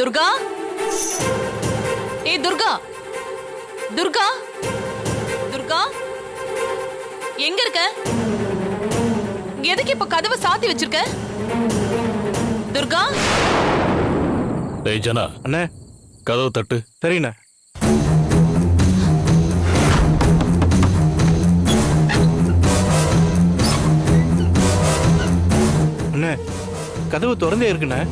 துர்கா, ஏய் துர்கா, துர்கா, துர்கா, எங்க இருக்க? எதுக்கு இப்ப கதவை சாத்தி வச்சிருக்க? துர்கா. ஏய் ஜனா, அண்ணே கதவு தட்டு. சரிண்ணே. அண்ணே கதவு திறந்தே இருக்குண்ணே.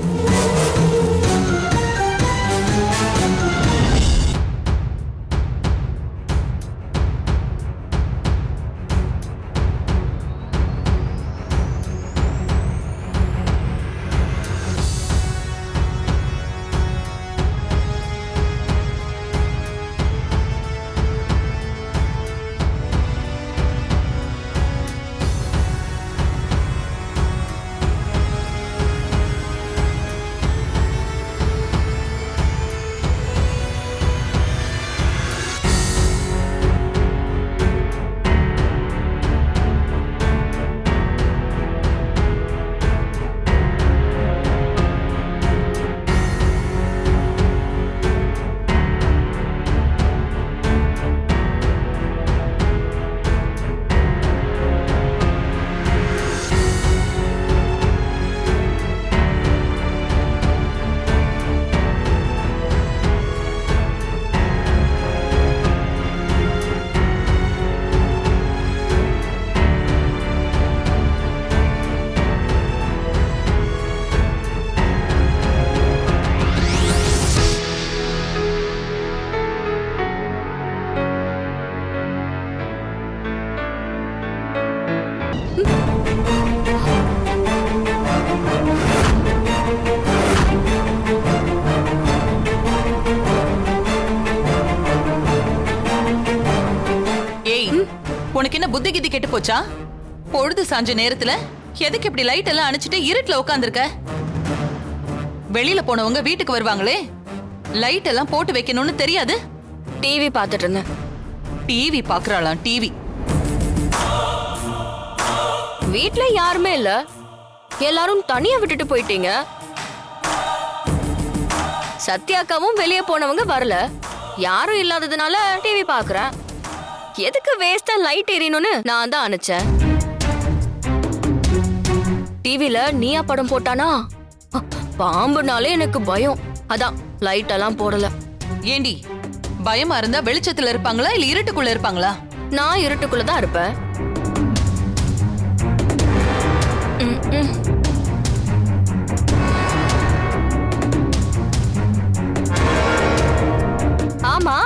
உனக்கு என்ன புத்தி கித்தி கெட்டு போச்சா? பொழுது சாஞ்ச நேரத்துல எதுக்கு இப்படி லைட் எல்லாம் அணைச்சிட்டு இருட்டுல உட்கார்ந்திருக்க? வெளியில போனவங்க வீட்டுக்கு வருவாங்களே, லைட் எல்லாம் போட்டு வைக்கணும்னு தெரியாது? டிவி பார்த்துட்டு இருந்தேன். டிவி பாக்குறாளாம்? டிவி வீட்ல யாருமே இல்ல, எல்லாரும் தனியா விட்டுட்டு போயிட்டீங்க. சத்யாக்காவும் வெளியே போனவங்க வரல, யாரும் இல்லாததுனால டிவி பாக்குறேன். எதுக்கு வேஸ்டா லைட் எரியணும்னு நான் தான் அனுச்சேன். டிவில நீயா படம் போட்டானா, பாம்புனாலே எனக்கு பயம், அதான் லைட் எல்லாம் போடல. ஏண்டி, பயமா இருந்தா வெளிச்சத்துல இருப்பாங்களா இல்ல இருட்டுக்குள்ள இருப்பாங்களா? நான் இருட்டுக்குள்ளதான் இருப்பேன். ஆமா,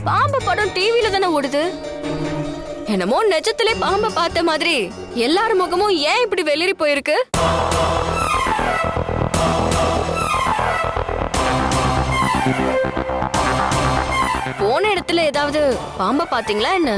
பாம்பு படம் டிவில தானே ஓடுது. என்னமோ நிஜத்திலே பாம்பை பார்த்த மாதிரி எல்லார் முகமும் ஏன் இப்படி வெளிரி போயிருக்கு? போன இடத்துல ஏதாவது பாம்பை பாத்தீங்களா என்ன?